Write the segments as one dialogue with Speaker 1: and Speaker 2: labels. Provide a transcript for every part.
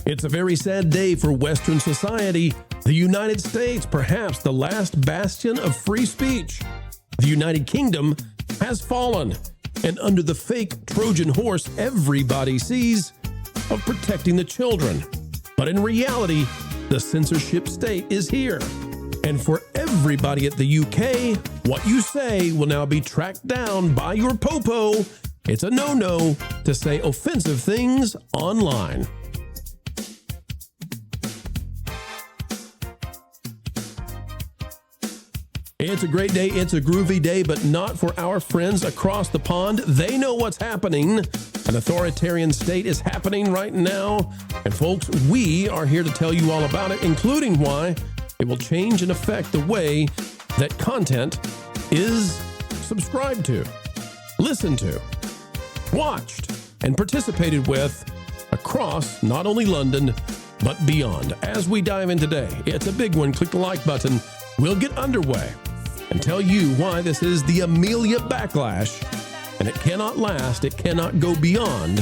Speaker 1: It's a very sad day for Western society. The United States, perhaps the last bastion of free speech. The United Kingdom has fallen, and under the fake Trojan horse everybody sees of protecting the children. But in reality, the censorship state is here. And for everybody at the UK, what you say will now be tracked down by your popo. It's a no-no to say offensive things online. It's a great day, it's a groovy day, but not for our friends across the pond. They know what's happening. An authoritarian state is happening right now. And folks, we are here to tell you all about it, including why it will change and affect the way that content is subscribed to, listened to, watched, and participated with across not only London, but beyond. As we dive in today, it's a big one. Click the like button. We'll get underway and tell you why this is the Amelia backlash, and it cannot last, it cannot go beyond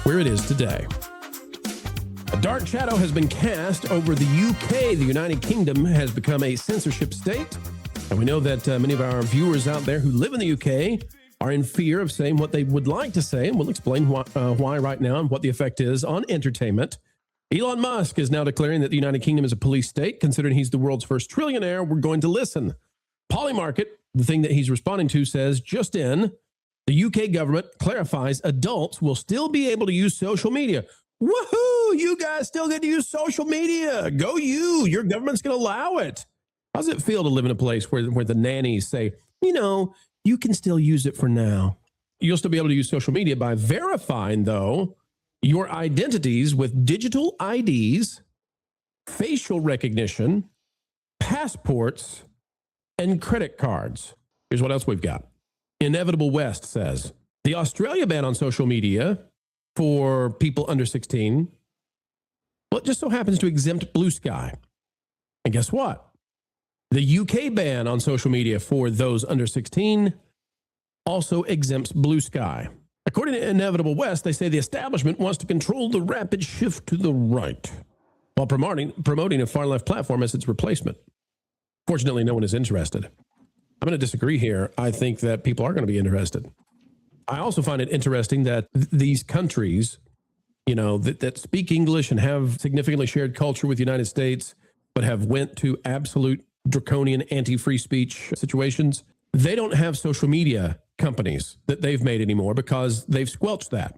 Speaker 1: where it is today. A dark shadow has been cast over the UK. The United Kingdom has become a censorship state, and we know that many of our viewers out there who live in the UK are in fear of saying what they would like to say, and we'll explain why right now and what the effect is on entertainment. Elon Musk is now declaring that the United Kingdom is a police state. Considering he's the world's first trillionaire, we're going to listen. Polymarket, the thing that he's responding to, says, just in, the UK government clarifies adults will still be able to use social media. Woohoo! You guys still get to use social media. Go you. Your government's going to allow it. How does it feel to live in a place where the nannies say, you know, you can still use it for now? You'll still be able to use social media by verifying, though, your identities with digital IDs, facial recognition, passports, and credit cards. Here's what else we've got. Inevitable West says, the Australia ban on social media for people under 16, well, it just so happens to exempt Blue Sky. And guess what? The UK ban on social media for those under 16 also exempts Blue Sky. According to Inevitable West, they say the establishment wants to control the rapid shift to the right while promoting a far-left platform as its replacement. Fortunately, no one is interested. I'm going to disagree here. I think that people are going to be interested. I also find it interesting that these countries, you know, that speak English and have significantly shared culture with the United States, but have went to absolute draconian anti-free speech situations, they don't have social media companies that they've made anymore because they've squelched that.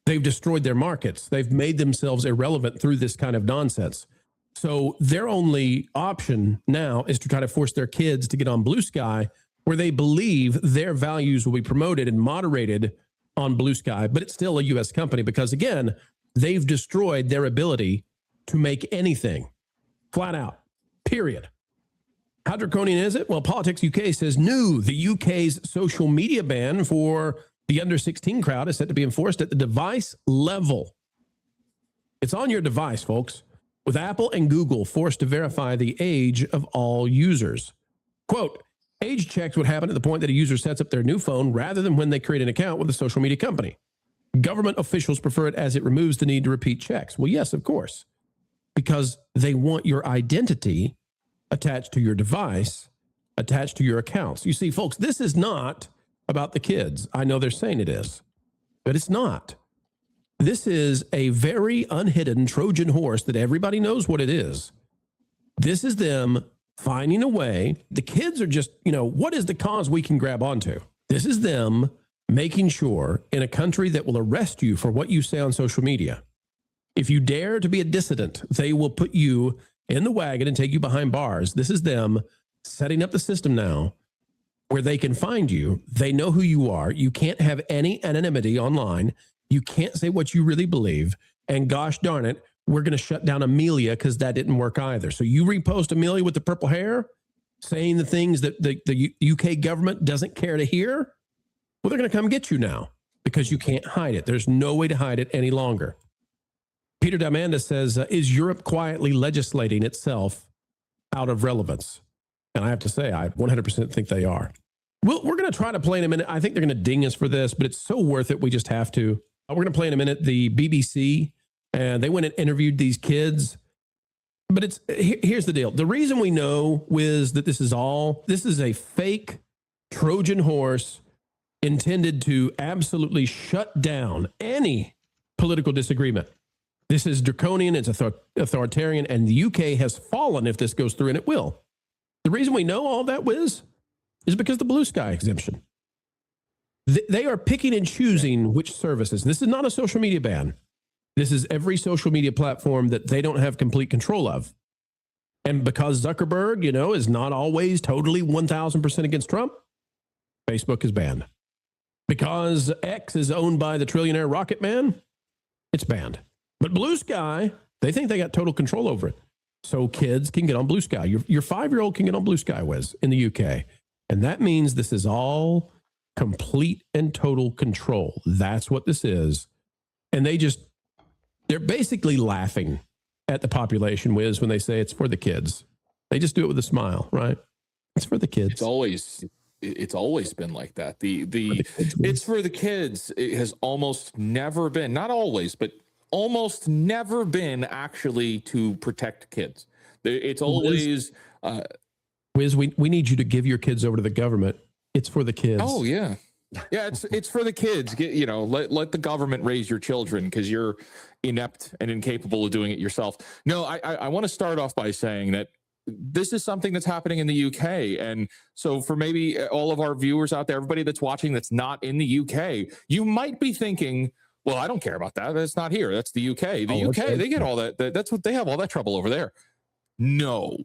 Speaker 1: They've destroyed their markets. They've made themselves irrelevant through this kind of nonsense. So their only option now is to try to force their kids to get on Blue Sky, where they believe their values will be promoted and moderated on Blue Sky, but it's still a U.S. company because, again, they've destroyed their ability to make anything, flat out, period. How draconian is it? Well, Politics UK says new. The UK's social media ban for the under 16 crowd is set to be enforced at the device level. It's on your device, folks, with Apple and Google forced to verify the age of all users. Quote, age checks would happen at the point that a user sets up their new phone rather than when they create an account with a social media company. Government officials prefer it as it removes the need to repeat checks. Well, yes, of course, because they want your identity attached to your device, attached to your accounts. You see, folks, this is not about the kids. I know they're saying it is, but it's not. This is a very unhidden Trojan horse that everybody knows what it is. This is them finding a way. The kids are just, you know, what is the cause we can grab onto? This is them making sure in a country that will arrest you for what you say on social media. If you dare to be a dissident, they will put you in the wagon and take you behind bars. This is them setting up the system now where they can find you. They know who you are. You can't have any anonymity online. You can't say what you really believe. And gosh darn it, we're going to shut down Amelia because that didn't work either. So you repost Amelia with the purple hair saying the things that the UK government doesn't care to hear. Well, they're going to come get you now because you can't hide it. There's no way to hide it any longer. Peter Diamanda says, is Europe quietly legislating itself out of relevance? And I have to say, I 100% think they are. We're going to try to play in a minute. I think they're going to ding us for this, but it's so worth it. We just have to. We're going to play in a minute the BBC and they went and interviewed these kids. But here's the deal. The reason we know, Wiz, that this is a fake Trojan horse intended to absolutely shut down any political disagreement. This is draconian, it's authoritarian, and the UK has fallen if this goes through, and it will. The reason we know all that, Wiz, is because the blue sky exemption. They are picking and choosing which services. This is not a social media ban. This is every social media platform that they don't have complete control of. And because Zuckerberg, is not always totally 1,000% against Trump, Facebook is banned. Because X is owned by the trillionaire Rocket Man, it's banned. But Blue Sky, they think they got total control over it. So kids can get on Blue Sky. Your 5-year-old can get on Blue Sky, Wiz, in the UK. And that means this is all complete and total control. That's what this is. And they're basically laughing at the population, Wiz, when they say it's for the kids. They just do it with a smile, right? It's for the kids.
Speaker 2: It's always been like that. It's for the kids. It has almost never been, not always, but almost never been actually to protect kids. It's always
Speaker 1: Wiz, we need you to give your kids over to the government. It's for the kids.
Speaker 2: Oh yeah. Yeah, it's for the kids. Let the government raise your children because you're inept and incapable of doing it yourself. No, I want to start off by saying that this is something that's happening in the UK. And so for maybe all of our viewers out there, everybody that's watching that's not in the UK, you might be thinking, well, I don't care about that. That's not here. That's the UK. The UK, they get all that. That's what they have all that trouble over there. No.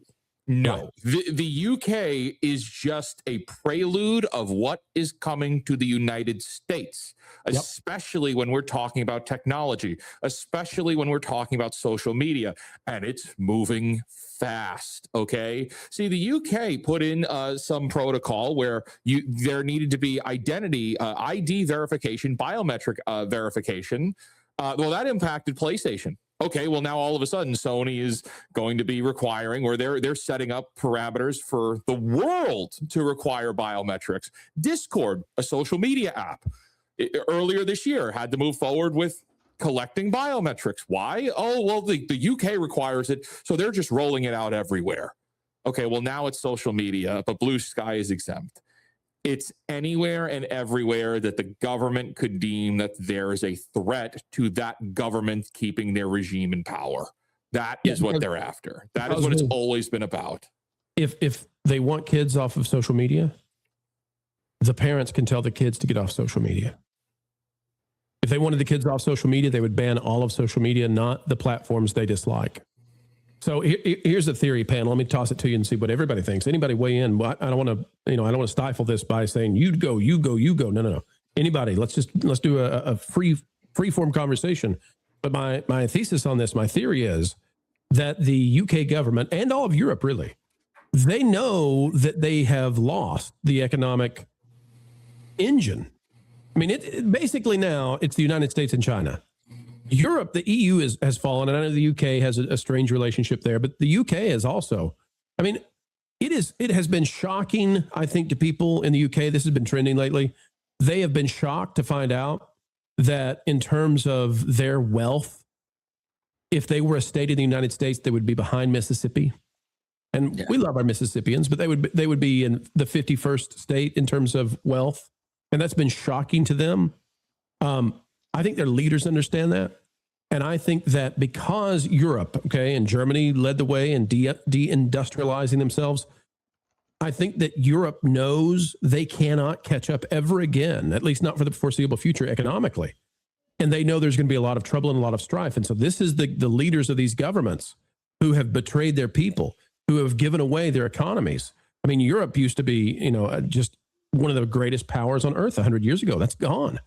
Speaker 2: The UK is just a prelude of what is coming to the United States, especially when we're talking about technology, especially when we're talking about social media, and it's moving fast. Okay. See, the UK put in some protocol where there needed to be ID verification, biometric verification. Well, that impacted PlayStation. Okay, well, now all of a sudden Sony is going to be requiring, or they're setting up parameters for the world to require biometrics. Discord, a social media app, earlier this year had to move forward with collecting biometrics. Why? Oh, well, the UK requires it, so they're just rolling it out everywhere. Okay, well, now it's social media, but Blue Sky is exempt. It's anywhere and everywhere that the government could deem that there is a threat to that government keeping their regime in power. That is what they're after. That is what it's always been about.
Speaker 1: If they want kids off of social media, the parents can tell the kids to get off social media. If they wanted the kids off social media, they would ban all of social media, not the platforms they dislike. So here's the theory panel. Let me toss it to you and see what everybody thinks. Anybody weigh in? I don't want to, I don't want to stifle this by saying you go. No. Anybody? Let's do a free form conversation. But my thesis on this, my theory is that the UK government and all of Europe really, they know that they have lost the economic engine. I mean, basically now it's the United States and China. Europe, the EU has fallen, and I know the UK has a strange relationship there, but the UK has also. I mean, it has been shocking, I think, to people in the UK. This has been trending lately. They have been shocked to find out that in terms of their wealth, if they were a state in the United States, they would be behind Mississippi. And we love our Mississippians, but they would be in the 51st state in terms of wealth, and that's been shocking to them. I think their leaders understand that. And I think that because Europe, and Germany led the way in deindustrializing themselves, I think that Europe knows they cannot catch up ever again, at least not for the foreseeable future economically. And they know there's going to be a lot of trouble and a lot of strife. And so this is the leaders of these governments who have betrayed their people, who have given away their economies. I mean, Europe used to be, just one of the greatest powers on earth 100 years ago. That's gone.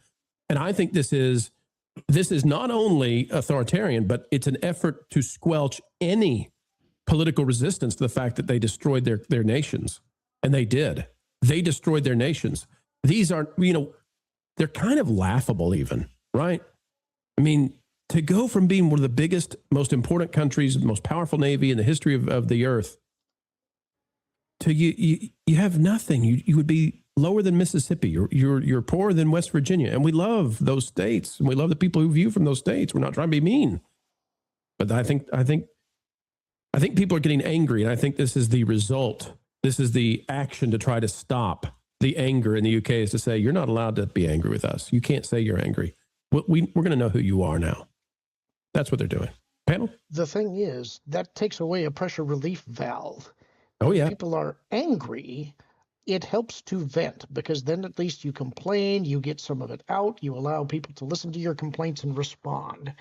Speaker 1: And I think this is not only authoritarian, but it's an effort to squelch any political resistance to the fact that they destroyed their nations. And they did. They destroyed their nations. These are, they're kind of laughable even, right? I mean, to go from being one of the biggest, most important countries, most powerful navy in the history of the earth, to you have nothing. You would be lower than Mississippi. You're poorer than West Virginia. And we love those states. And we love the people who view from those states. We're not trying to be mean. But I think people are getting angry, and I think this is the result. This is the action to try to stop the anger in the UK, is to say, you're not allowed to be angry with us. You can't say you're angry. We're going to know who you are now. That's what they're doing. Panel?
Speaker 3: The thing is, that takes away a pressure relief valve.
Speaker 1: Oh, yeah.
Speaker 3: When people are angry, it helps to vent, because then at least you complain, you get some of it out, you allow people to listen to your complaints and respond.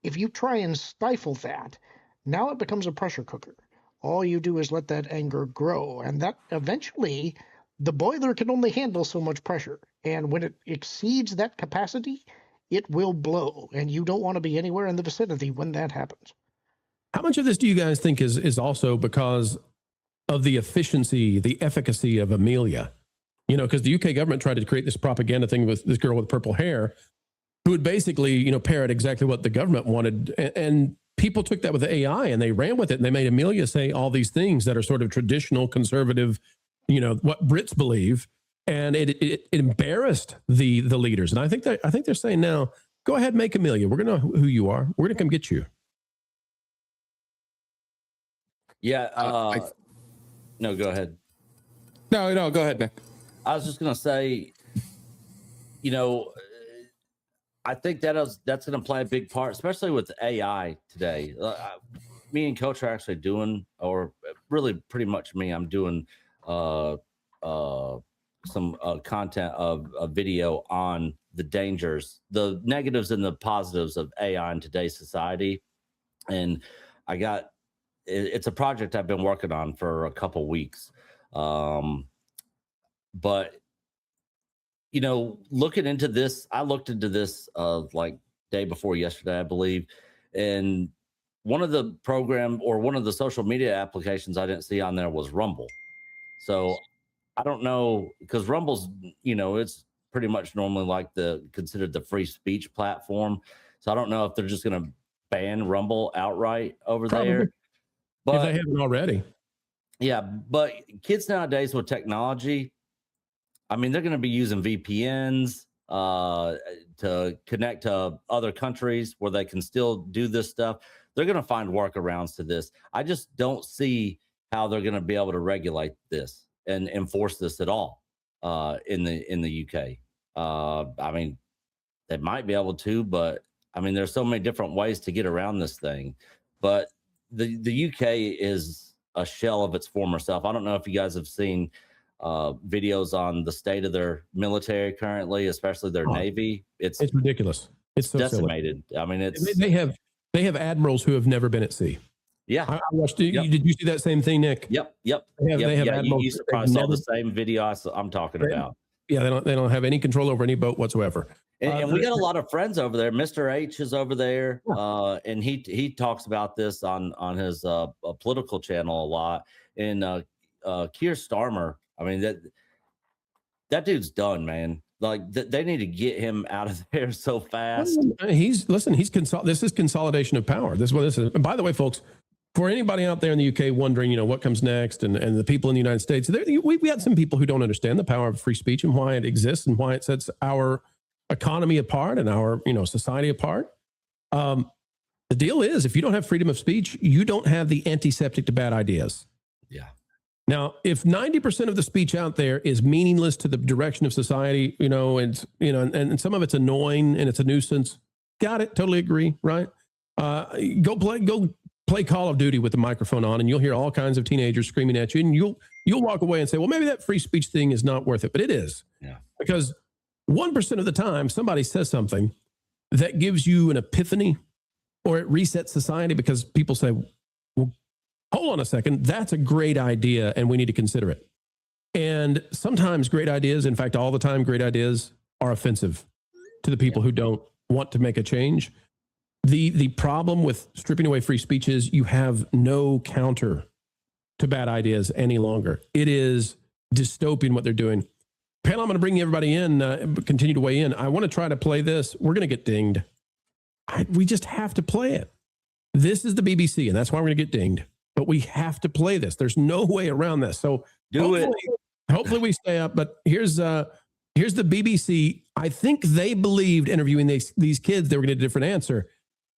Speaker 3: If you try and stifle that, now it becomes a pressure cooker. All you do is let that anger grow, and that eventually the boiler can only handle so much pressure. And when it exceeds that capacity, it will blow, and you don't want to be anywhere in the vicinity when that happens.
Speaker 1: How much of this do you guys think is also because of the efficiency, the efficacy of Amelia? You know, because the UK government tried to create this propaganda thing with this girl with purple hair who would basically, you know, parrot exactly what the government wanted. And people took that with the AI and they ran with it, and they made Amelia say all these things that are sort of traditional conservative, you know, what Brits believe. And it embarrassed the leaders. And I think they're saying now, go ahead, make Amelia. We're going to know who you are. We're going to come get you.
Speaker 4: Yeah. No, go ahead.
Speaker 2: No, go ahead, Nick.
Speaker 4: I was just going to say, you know, I think that's going to play a big part, especially with AI today. Me and Coach are actually doing, or really pretty much me, I'm doing some content of a video on the dangers, the negatives and the positives of AI in today's society. And it's a project I've been working on for a couple weeks. But, you know, looking into this, I looked into this like day before yesterday, I believe. And one of the program or one of the social media applications I didn't see on there was Rumble. So I don't know, because Rumble's, you know, it's pretty much normally like considered the free speech platform. So I don't know if they're just going to ban Rumble outright over there. But
Speaker 1: if they haven't already.
Speaker 4: Yeah, but kids nowadays with technology, I mean, they're going to be using VPNs to connect to other countries where they can still do this stuff. They're going to find workarounds to this. I just don't see how they're going to be able to regulate this and enforce this at all in the UK. I mean, they might be able to, but I mean, there's so many different ways to get around this thing. But the UK is a shell of its former self. I don't know if you guys have seen videos on the state of their military currently, especially their Navy. It's
Speaker 1: ridiculous. It's so
Speaker 4: decimated.
Speaker 1: Silly.
Speaker 4: I mean,
Speaker 1: they have admirals who have never been at sea.
Speaker 4: Yeah,
Speaker 1: I watched. Yep. Did you see that same thing, Nick?
Speaker 4: Yep.
Speaker 1: They have admirals.
Speaker 4: You probably saw the same video I'm talking about.
Speaker 1: Yeah, they don't have any control over any boat whatsoever.
Speaker 4: And we got a lot of friends over there. Mr. H is over there, and he talks about this on his political channel a lot. And Keir Starmer, I mean that dude's done, man. Like they need to get him out of there so fast.
Speaker 1: This is consolidation of power. This is what this is. And by the way, folks, for anybody out there in the UK wondering, you know, what comes next, and the people in the United States, we got some people who don't understand the power of free speech and why it exists and why it sets our economy apart and our, you know, society apart. The deal is, if you don't have freedom of speech, you don't have the antiseptic to bad ideas.
Speaker 4: Yeah.
Speaker 1: Now, if 90% of the speech out there is meaningless to the direction of society, you know, and some of it's annoying and it's a nuisance, got it, totally agree, right? Go play Call of Duty with the microphone on, and you'll hear all kinds of teenagers screaming at you, and you'll walk away and say, well, maybe that free speech thing is not worth it, but it is.
Speaker 4: Yeah.
Speaker 1: Because 1% of the time somebody says something that gives you an epiphany, or it resets society because people say, well, hold on a second, that's a great idea and we need to consider it. And sometimes great ideas, in fact, all the time, great ideas are offensive to the people who don't want to make a change. The problem with stripping away free speech is you have no counter to bad ideas any longer. It is dystopian what they're doing. Panel, I'm going to bring everybody in, continue to weigh in. I want to try to play this. We're going to get dinged. We just have to play it. This is the BBC, and that's why we're going to get dinged. But we have to play this. There's no way around this. So hopefully we stay up. But here's the BBC. I think they believed interviewing these kids, they were going to get a different answer.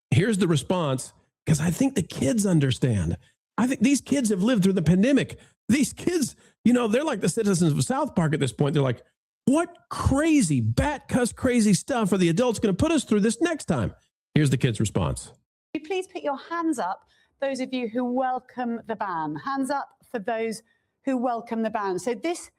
Speaker 1: Here's the response. because I think the kids understand. I think these kids have lived through the pandemic. These kids, they're like the citizens of South Park at this point. They're like, what crazy, bat-cuss crazy stuff are the adults going to put us through this next time? Here's the kids' response.
Speaker 5: Please put your hands up, those of you who welcome the ban. Hands up for those who welcome the ban. So this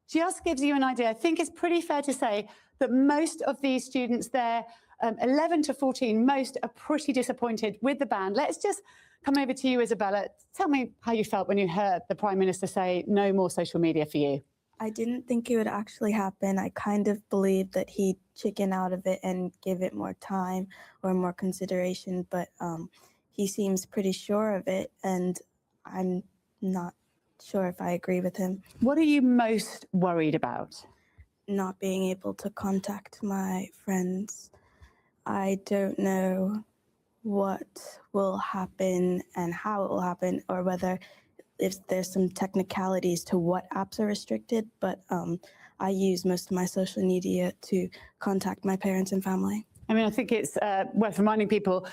Speaker 5: just gives you an idea. I think it's pretty fair to say that most of these students there, 11 to 14, most are pretty disappointed with the ban. Let's just come over to you, Isabella. Tell me how you felt when you heard the Prime Minister say no more social media for you.
Speaker 6: I didn't think it would actually happen. I kind of believed that he'd chicken out of it and give it more time or more consideration, but he seems pretty sure of it, and I'm not sure if I agree with him.
Speaker 5: What are you most worried about?
Speaker 6: Not being able to contact my friends. I don't know what will happen and how it will happen, or whether if there's some technicalities to what apps are restricted, but I use most of my social media to contact my parents and family.
Speaker 5: I mean, I think it's worth reminding people,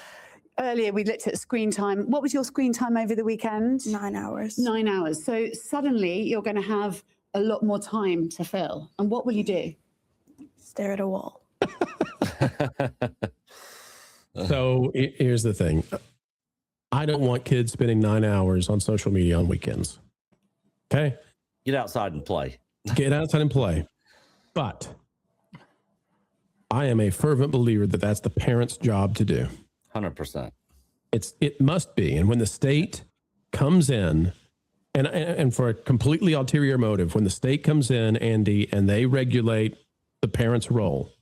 Speaker 5: earlier we looked at screen time. What was your screen time over the weekend?
Speaker 6: 9 hours.
Speaker 5: 9 hours. So suddenly you're going to have a lot more time to fill. And what will you do?
Speaker 6: Stare at a wall.
Speaker 1: So here's the thing. I don't want kids spending 9 hours on social media on weekends. Okay?
Speaker 4: Get outside and play.
Speaker 1: Get outside and play. But I am a fervent believer that that's the parent's job to do.
Speaker 4: 100%.
Speaker 1: It must be. And when the state comes in, and for a completely ulterior motive, when the state comes in, Andy, and they regulate the parent's role,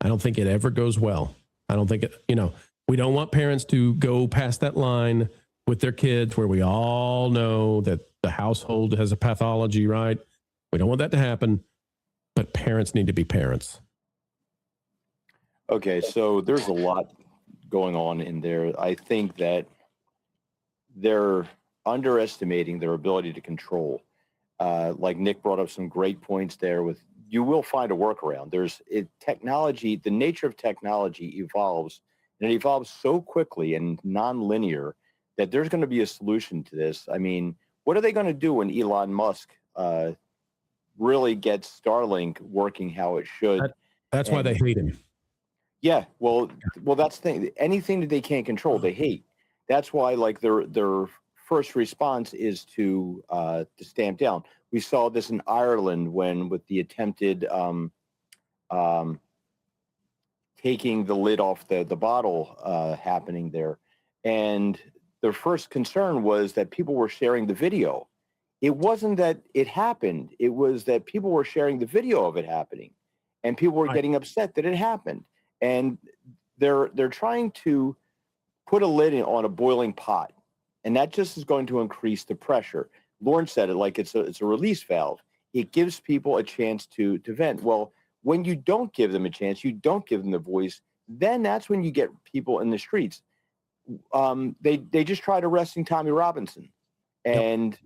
Speaker 1: I don't think it ever goes well. I don't think we don't want parents to go past that line with their kids where we all know that the household has a pathology, right? We don't want that to happen, but parents need to be parents.
Speaker 7: Okay, so there's a lot going on in there. I think that they're underestimating their ability to control. Like Nick brought up some great points there with, you will find a workaround. Technology, the nature of technology evolves, and it evolves so quickly and non-linear that there's going to be a solution to this. I mean, what are they going to do when Elon Musk really gets Starlink working how it should?
Speaker 1: That's why they hate him.
Speaker 7: Yeah, well, that's the thing. Anything that they can't control, they hate. That's why, like, their first response is to stamp down. We saw this in Ireland with the attempted taking the lid off the bottle happening there. And their first concern was that people were sharing the video. It wasn't that it happened. It was that people were sharing the video of it happening, and people were getting upset that it happened. And they're trying to put a lid on a boiling pot, and that just is going to increase the pressure. Lauren said it like it's a release valve. It gives people a chance to vent. Well, when you don't give them a chance, you don't give them the voice, then that's when you get people in the streets. They just tried arresting Tommy Robinson, and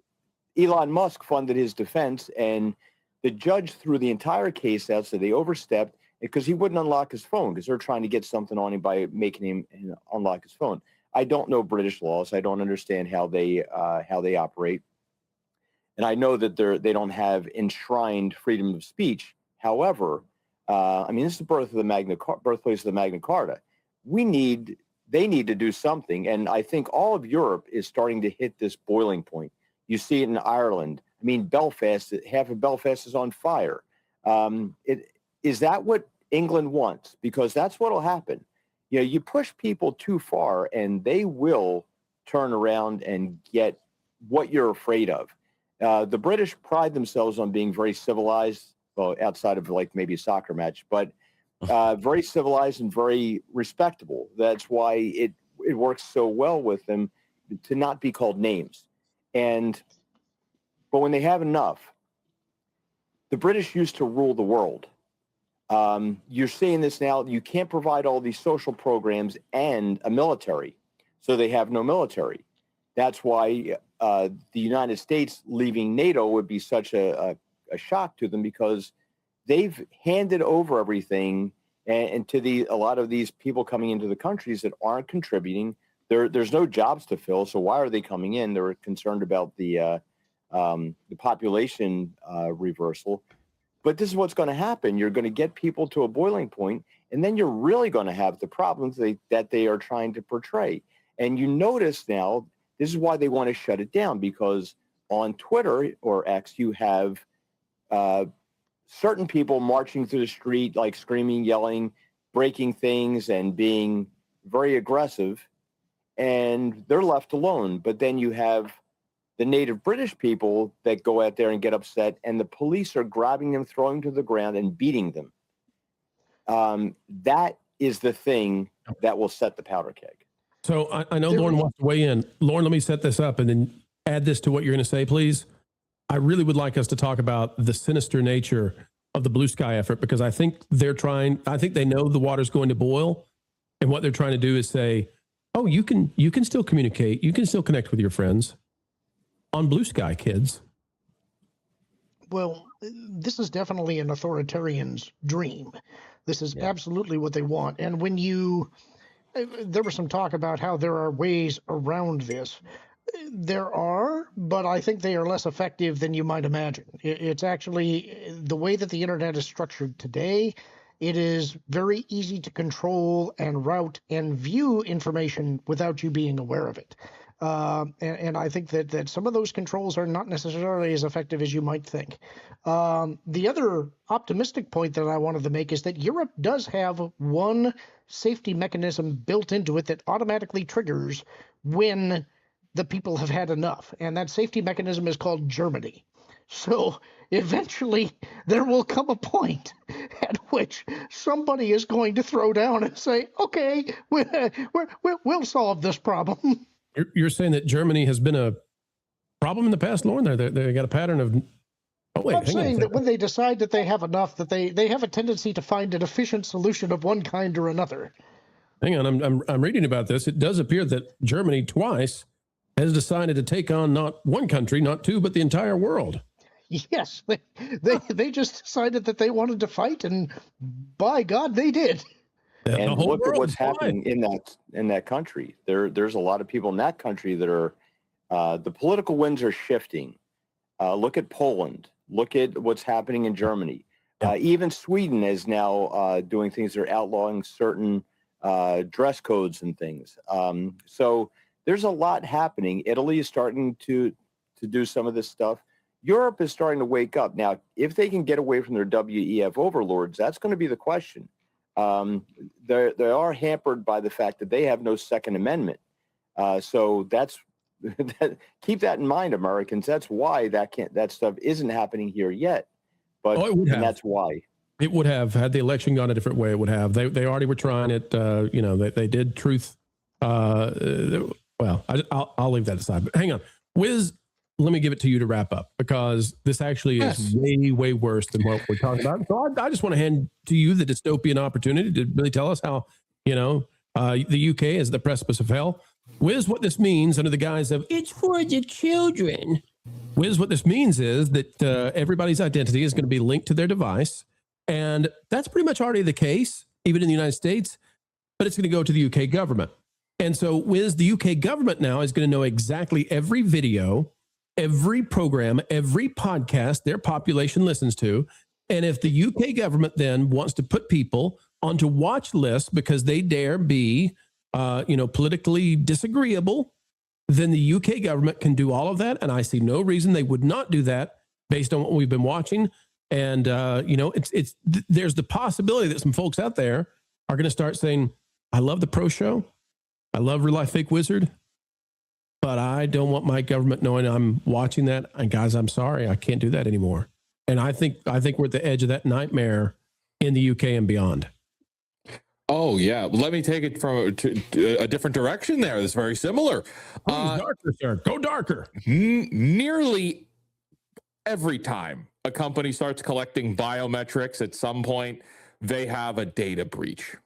Speaker 7: Elon Musk funded his defense, and the judge threw the entire case out, so they overstepped because he wouldn't unlock his phone because they're trying to get something on him by making him unlock his phone. I don't know British laws. I don't understand how they operate. And I know that they don't have enshrined freedom of speech. However, I mean, this is the birthplace of the Magna Carta. They need to do something. And I think all of Europe is starting to hit this boiling point. You see it in Ireland. I mean, Belfast, half of Belfast is on fire. Is that what England wants? Because that's what will happen. You know, you push people too far and they will turn around and get what you're afraid of. The British pride themselves on being very civilized, well, outside of like maybe a soccer match, but very civilized and very respectable. That's why it works so well with them to not be called names. But when they have enough, the British used to rule the world. You're seeing this now. You can't provide all these social programs and a military, so they have no military. That's why the United States leaving NATO would be such a shock to them, because they've handed over everything and to a lot of these people coming into the countries that aren't contributing There's no jobs to fill. So why are they coming in? They're concerned about the population reversal. But this is what's going to happen. You're going to get people to a boiling point, and then you're really going to have the problems that they are trying to portray. And you notice now, this is why they want to shut it down, because on Twitter or X, you have certain people marching through the street, like screaming, yelling, breaking things, and being very aggressive, and they're left alone. But then you have the native British people that go out there and get upset, and the police are grabbing them, throwing them to the ground, and beating them. That is the thing that will set the powder keg.
Speaker 1: So I know Lauren wants to weigh in. Lauren, let me set this up and then add this to what you're going to say, please. I really would like us to talk about the sinister nature of the Blue Sky effort, because I think they know the water's going to boil, and what they're trying to do is say, oh, you can still communicate. You can still connect with your friends on Blue Sky, kids.
Speaker 3: Well, this is definitely an authoritarian's dream. This is absolutely what they want. And when there was some talk about how there are ways around this. There are, but I think they are less effective than you might imagine. It's actually the way that the internet is structured today. It is very easy to control and route and view information without you being aware of it. And I think that some of those controls are not necessarily as effective as you might think. The other optimistic point that I wanted to make is that Europe does have one safety mechanism built into it that automatically triggers when the people have had enough. And that safety mechanism is called Germany. So eventually there will come a point at which somebody is going to throw down and say, okay, we'll solve this problem.
Speaker 1: You're saying that Germany has been a problem in the past, Lauren? They got a pattern of... Oh, wait,
Speaker 3: I'm saying that when they decide that they have enough, that they have a tendency to find an efficient solution of one kind or another.
Speaker 1: Hang on, I'm reading about this. It does appear that Germany twice has decided to take on not one country, not two, but the entire world.
Speaker 3: Yes, they just decided that they wanted to fight, and by God, they did.
Speaker 7: And look at what's happening in that country. There's a lot of people in that country that are the political winds are shifting. Look at Poland. Look at what's happening in Germany. Even Sweden is now doing things. They're outlawing certain dress codes and things. So there's a lot happening. Italy is starting to do some of this stuff. Europe is starting to wake up. Now, if they can get away from their WEF overlords, that's going to be the question. They are hampered by the fact that they have no Second Amendment. So that's keep that in mind, Americans. That's why that stuff isn't happening here yet. But and that's why.
Speaker 1: It would have, had the election gone a different way, it would have. They already were trying it. They did truth. Well, I'll leave that aside. But hang on. Wiz, let me give it to you to wrap up, because this actually is way, way worse than what we're talking about. So I just want to hand to you the dystopian opportunity to really tell us how, the UK is the precipice of hell. Wiz, what this means under the guise of, it's for the children. Wiz, what this means is that everybody's identity is going to be linked to their device. And that's pretty much already the case, even in the United States, but it's going to go to the UK government. And so, Wiz, the UK government now is going to know exactly every video, every program, every podcast their population listens to. And if the UK government then wants to put people onto watch lists because they dare be, politically disagreeable, then the UK government can do all of that. And I see no reason they would not do that based on what we've been watching. And, there's the possibility that some folks out there are going to start saying, I love the Pro Show. I love Real Life Fake Wizard, but I don't want my government knowing I'm watching that. And guys, I'm sorry, I can't do that anymore. And I think we're at the edge of that nightmare in the UK and beyond.
Speaker 2: Oh yeah, let me take it from a different direction. There, that's very similar.
Speaker 1: Darker, sir. Go darker.
Speaker 2: Nearly every time a company starts collecting biometrics, at some point they have a data breach.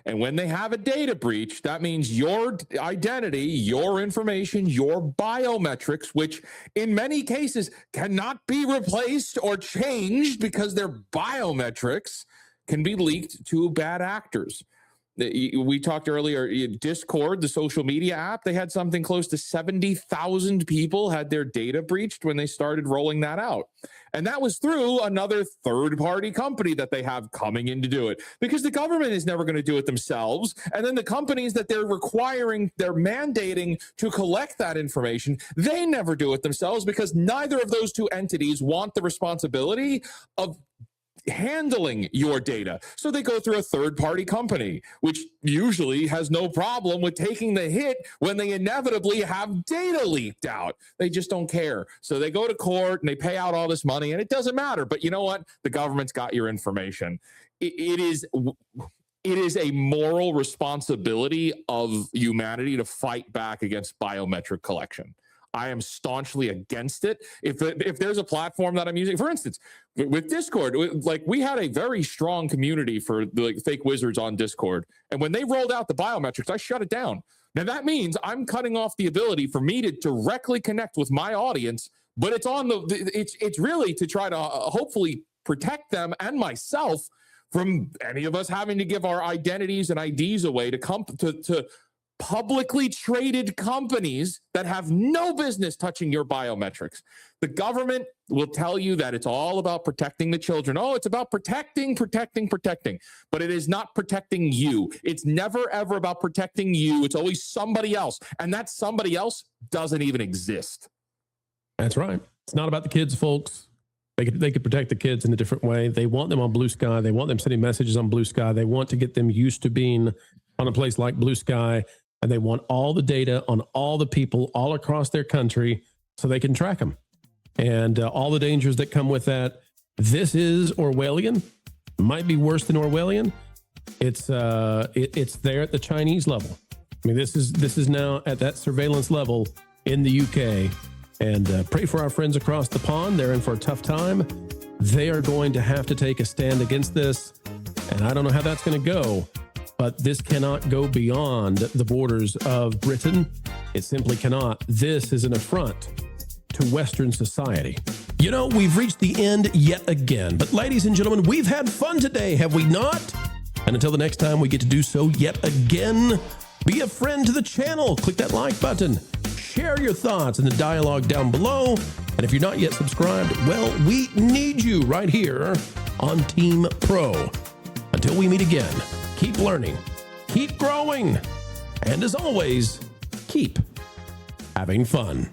Speaker 2: And when they have a data breach, that means your identity, your information, your biometrics, which in many cases cannot be replaced or changed because they're biometrics, can be leaked to bad actors. We talked earlier, Discord, the social media app, they had something close to 70,000 people had their data breached when they started rolling that out. And that was through another third-party company that they have coming in to do it, because the government is never going to do it themselves. And then the companies that they're mandating to collect that information, they never do it themselves, because neither of those two entities want the responsibility of handling your data. So they go through a third-party company, which usually has no problem with taking the hit when they inevitably have data leaked out. They just don't care. So they go to court and they pay out all this money, and it doesn't matter. But you know what? The government's got your information. It is a moral responsibility of humanity to fight back against biometric collection. I am staunchly against it. If there's a platform that I'm using, for instance, with Discord, like we had a very strong community for the fake wizards on Discord. And when they rolled out the biometrics, I shut it down. Now that means I'm cutting off the ability for me to directly connect with my audience, but it's really to try to hopefully protect them and myself from any of us having to give our identities and IDs away to publicly traded companies that have no business touching your biometrics. The government will tell you that it's all about protecting the children. Oh, it's about protecting. But it is not protecting you. It's never, ever about protecting you. It's always somebody else. And that somebody else doesn't even exist.
Speaker 1: That's right. It's not about the kids, folks. They could protect the kids in a different way. They want them on Blue Sky. They want them sending messages on Blue Sky. They want to get them used to being on a place like Blue Sky. And they want all the data on all the people all across their country so they can track them. And all the dangers that come with that. This is Orwellian. Might be worse than Orwellian. It's there at the Chinese level. I mean, this is now at that surveillance level in the UK. And pray for our friends across the pond. They're in for a tough time. They are going to have to take a stand against this. And I don't know how that's going to go. But this cannot go beyond the borders of Britain. It simply cannot. This is an affront to Western society. You know, we've reached the end yet again. But ladies and gentlemen, we've had fun today, have we not? And until the next time we get to do so yet again, be a friend to the channel. Click that like button. Share your thoughts in the dialogue down below. And if you're not yet subscribed, well, we need you right here on Team Pro. Until we meet again, keep learning, keep growing, and as always, keep having fun.